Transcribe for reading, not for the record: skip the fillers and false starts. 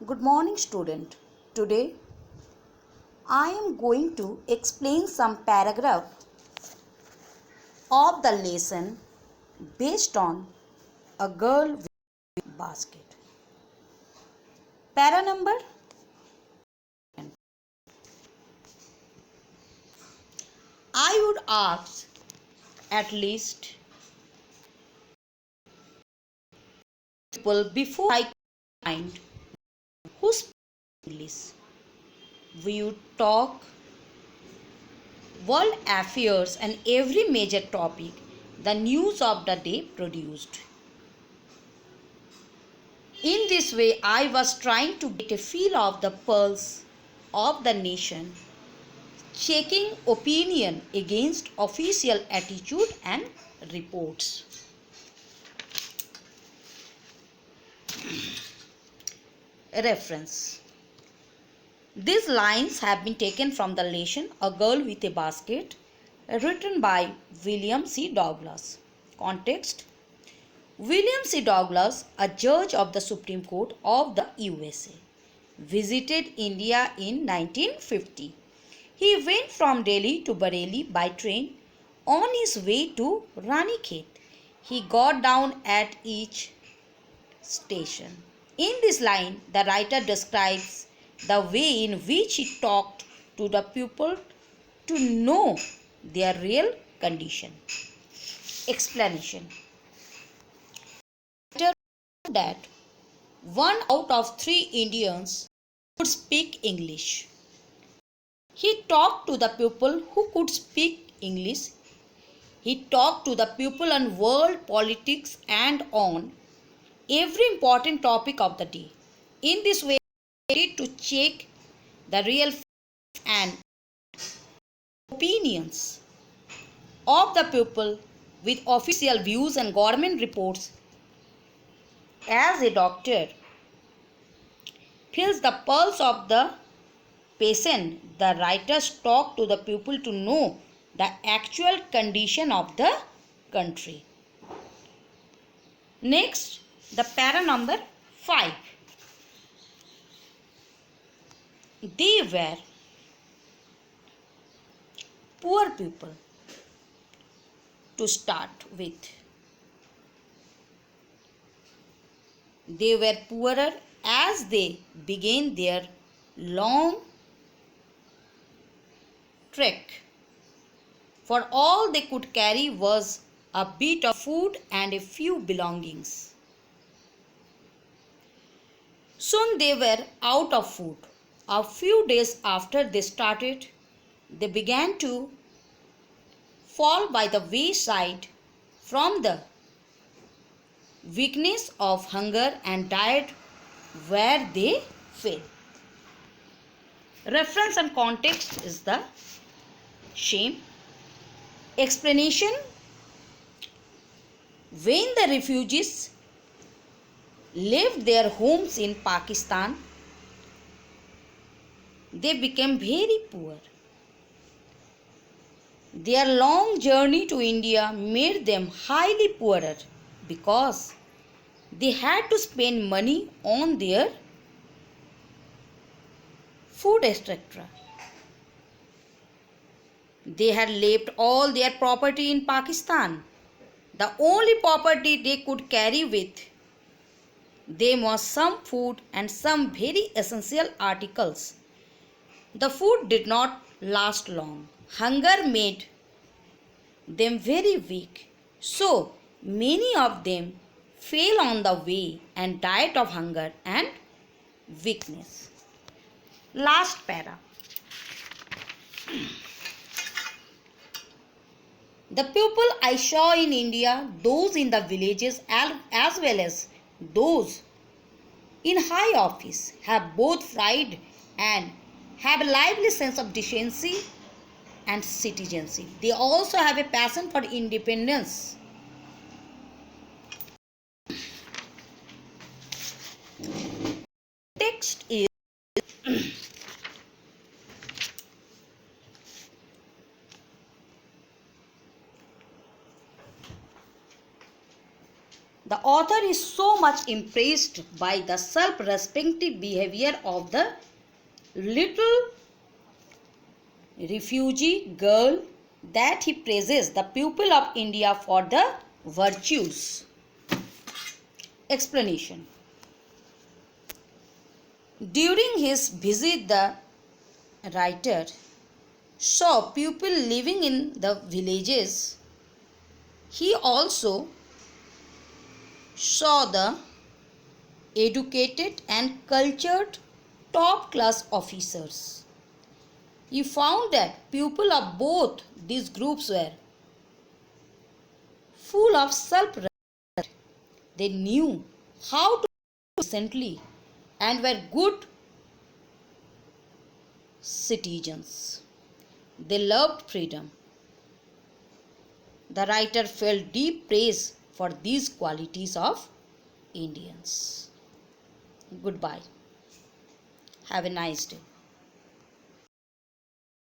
Good morning, student. Today I am going to explain some paragraph of the lesson based on a girl with a basket. Para number. I would ask at least people before I find who speak English. We would talk world affairs and every major topic the news of the day produced. In this way, I was trying to get a feel of the pulse of the nation, checking opinion against official attitude and reports. Reference. These lines have been taken from the lesson A Girl with a Basket, written by William C. Douglas. Context. William C. Douglas, a judge of the Supreme Court of the USA, visited India in 1950. He went from Delhi to Bareilly by train. On his way to Ranikhet, he got down at each station. In this line, the writer describes the way in which he talked to the people to know their real condition. Explanation. That 1 out of 3 Indians could speak English. He talked to the people who could speak English. He talked to the people on world politics and on every important topic of the day. In this way, he needed to check the real facts and opinions of the people with official views and government reports. As a doctor feels the pulse of the patient, the writers talk to the people to know the actual condition of the country. Next, the para number 5. They were poor people to start with. They were poorer as they began their long trek, for all they could carry was a bit of food and a few belongings. Soon they were out of food. A few days after they started, they began to fall by the wayside from the weakness of hunger and died where they fell. Reference and context is the same. Explanation. When the refugees left their homes in Pakistan, they became very poor. Their long journey to India made them highly poorer because they had to spend money on their food, etc. They had left all their property in Pakistan. The only property they could carry with them was some food and some very essential articles. The food did not last long. Hunger made them very weak. So many of them fell on the way and died of hunger and weakness. Last para. The people I saw in India, those in the villages as well as those in high office, have both pride and have a lively sense of decency and citizenship. They also have a passion for independence. Text is The author is so much impressed by the self-respecting behavior of the little refugee girl that he praises the people of India for the virtues. Explanation. During his visit, the writer saw people living in the villages. He also saw the educated and cultured top class officers. He found that people of both these groups were full of self-respect. They knew how to live decently and were good citizens. They loved freedom. The writer felt deep praise for these qualities of Indians. Goodbye. Have a nice day.